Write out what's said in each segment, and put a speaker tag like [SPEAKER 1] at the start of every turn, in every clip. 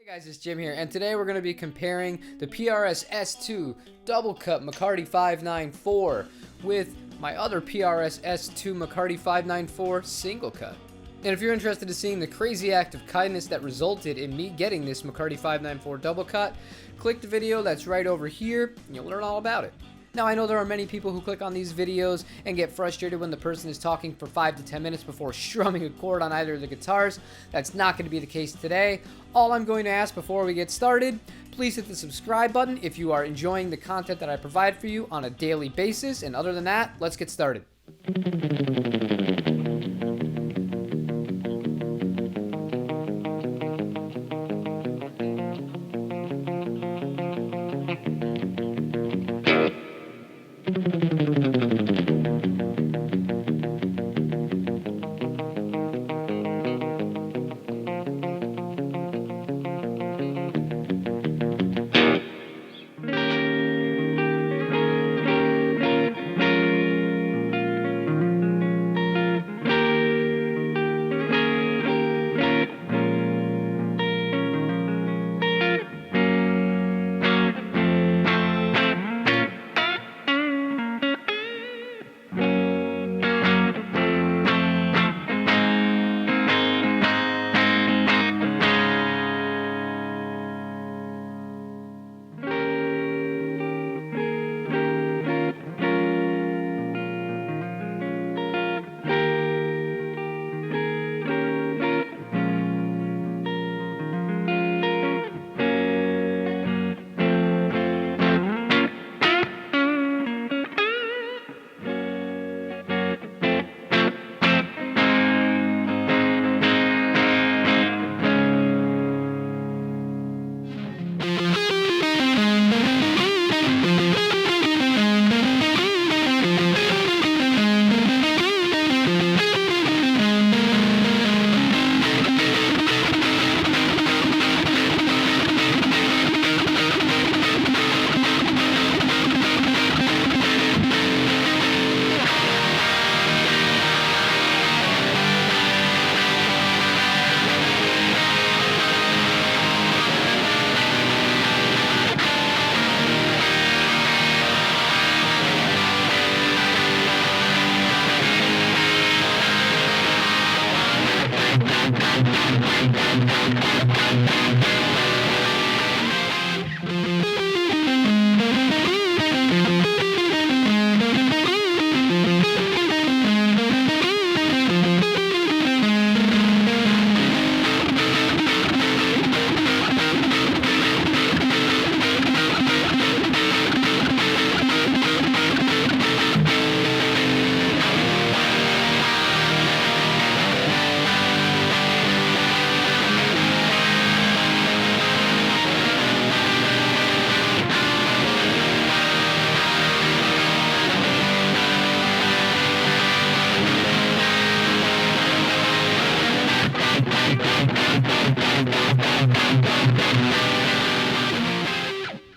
[SPEAKER 1] Hey guys, it's Jim here, and today we're going to be comparing the PRS S2 double cut McCarty 594 with my other PRS S2 McCarty 594 single cut. And if you're interested in seeing the crazy act of kindness that resulted in me getting this McCarty 594 double cut, click the video that's right over here and you'll learn all about it. Now, I know there are many people who click on these videos and get frustrated when the person is talking for 5 to 10 minutes before strumming a chord on either of the guitars. That's not going to be the case today. All I'm going to ask before we get started, please hit the subscribe button if you are enjoying the content that I provide for you on a daily basis. And other than that, let's get started.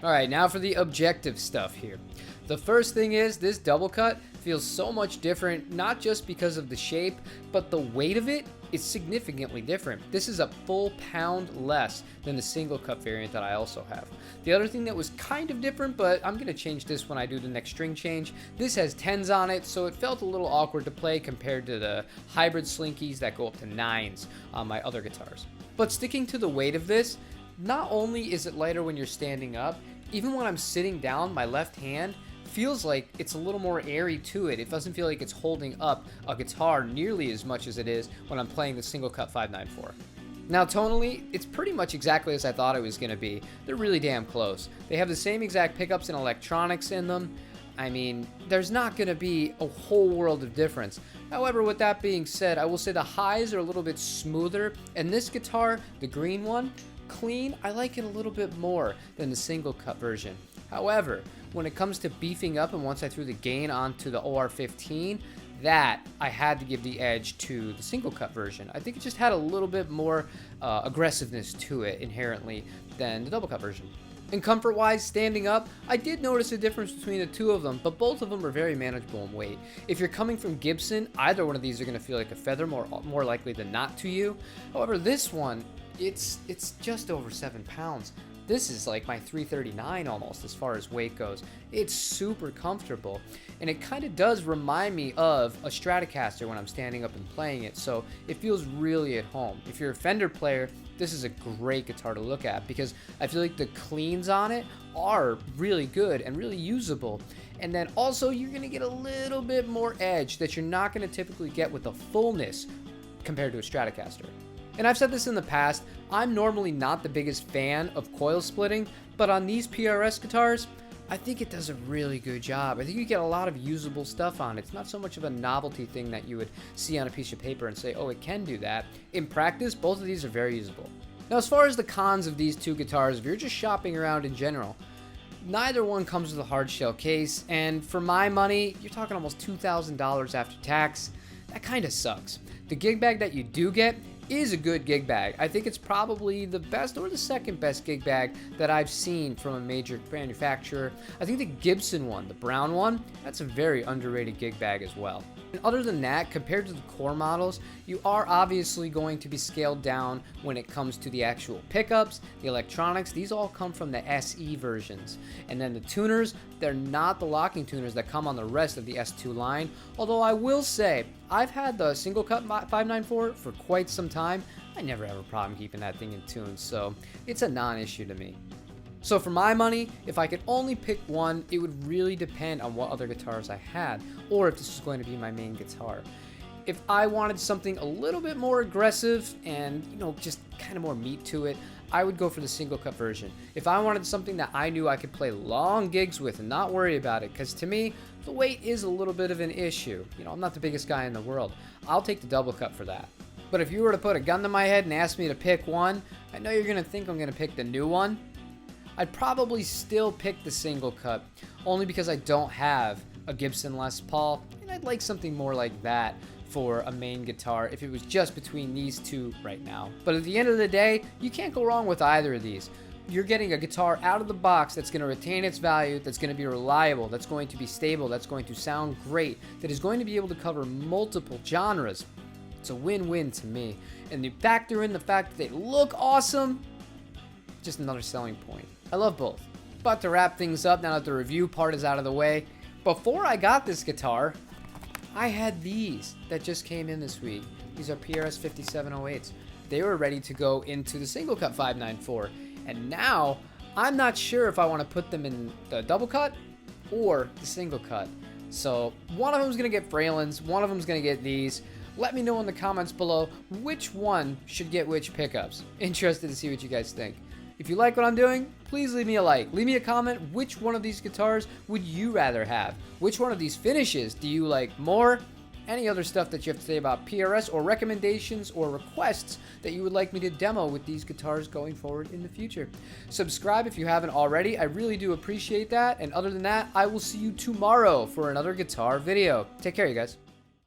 [SPEAKER 1] Alright, now for the objective stuff here. The first thing is this double cut feels so much different, not just because of the shape, but the weight of it is significantly different. This is a full pound less than the single cut variant that I also have. The other thing that was kind of different, but I'm going to change this when I do the next string change, this has 10s on it, so it felt a little awkward to play compared to the hybrid slinkies that go up to 9s on my other guitars. But sticking to the weight of this, not only is it lighter when you're standing up, even when I'm sitting down, my left hand feels like it's a little more airy to it. It doesn't feel like it's holding up a guitar nearly as much as it is when I'm playing the single cut 594. Now tonally, it's pretty much exactly as I thought it was going to be. They're really damn close. They have the same exact pickups and electronics in them. I mean, there's not going to be a whole world of difference. However, with that being said, I will say the highs are a little bit smoother, and this guitar, the green one, clean, I like it a little bit more than the single cut version. However, when it comes to beefing up and once I threw the gain onto the OR15, that I had to give the edge to the single cut version. I think it just had a little bit more aggressiveness to it inherently than the double cut version. And comfort-wise, standing up, I did notice a difference between the two of them, but both of them are very manageable in weight. If you're coming from Gibson, either one of these are going to feel like a feather more likely than not to you. However, this one, it's just over 7 pounds. This is like my 339 almost as far as weight goes. It's super comfortable, and it kind of does remind me of a Stratocaster when I'm standing up and playing it, so it feels really at home. If you're a Fender player, this is a great guitar to look at because I feel like the cleans on it are really good and really usable. And then also you're gonna get a little bit more edge that you're not gonna typically get with the fullness compared to a Stratocaster. And I've said this in the past, I'm normally not the biggest fan of coil splitting, but on these PRS guitars, I think it does a really good job. I think you get a lot of usable stuff on it. It's not so much of a novelty thing that you would see on a piece of paper and say, oh, it can do that. In practice, both of these are very usable. Now, as far as the cons of these two guitars, if you're just shopping around in general, neither one comes with a hard shell case, and for my money, you're talking almost $2,000 after tax. That kind of sucks. The gig bag that you do get is a good gig bag. I think it's probably the best or the second best gig bag that I've seen from a major manufacturer. I think the Gibson one, the brown one, that's a very underrated gig bag as well. And other than that, compared to the core models, you are obviously going to be scaled down when it comes to the actual pickups, the electronics. These all come from the SE versions. And then the tuners, they're not the locking tuners that come on the rest of the S2 line. Although I will say, I've had the single cut 594 for quite some time. I never have a problem keeping that thing in tune, so it's a non-issue to me. So for my money, if I could only pick one, it would really depend on what other guitars I had, or if this was going to be my main guitar. If I wanted something a little bit more aggressive and, just kind of more meat to it, I would go for the single cut version. If I wanted something that I knew I could play long gigs with and not worry about it, because to me, the weight is a little bit of an issue. I'm not the biggest guy in the world. I'll take the double cut for that. But if you were to put a gun to my head and ask me to pick one, I know you're going to think I'm going to pick the new one. I'd probably still pick the single cut, only because I don't have a Gibson Les Paul, and I'd like something more like that for a main guitar if it was just between these two right now. But at the end of the day, you can't go wrong with either of these. You're getting a guitar out of the box that's going to retain its value, that's going to be reliable, that's going to be stable, that's going to sound great, that is going to be able to cover multiple genres. It's a win-win to me. And you factor in the fact that they look awesome, just another selling point. I love both. But to wrap things up, now that the review part is out of the way, before I got this guitar, I had these that just came in this week. These are PRS 5708s. They were ready to go into the single cut 594. And now, I'm not sure if I want to put them in the double cut or the single cut. So one of them is going to get Fralins, one of them is going to get these. Let me know in the comments below which one should get which pickups. Interested to see what you guys think. If you like what I'm doing, please leave me a like. Leave me a comment. Which one of these guitars would you rather have? Which one of these finishes do you like more? Any other stuff that you have to say about PRS, or recommendations or requests that you would like me to demo with these guitars going forward in the future. Subscribe if you haven't already. I really do appreciate that. And other than that, I will see you tomorrow for another guitar video. Take care, you guys.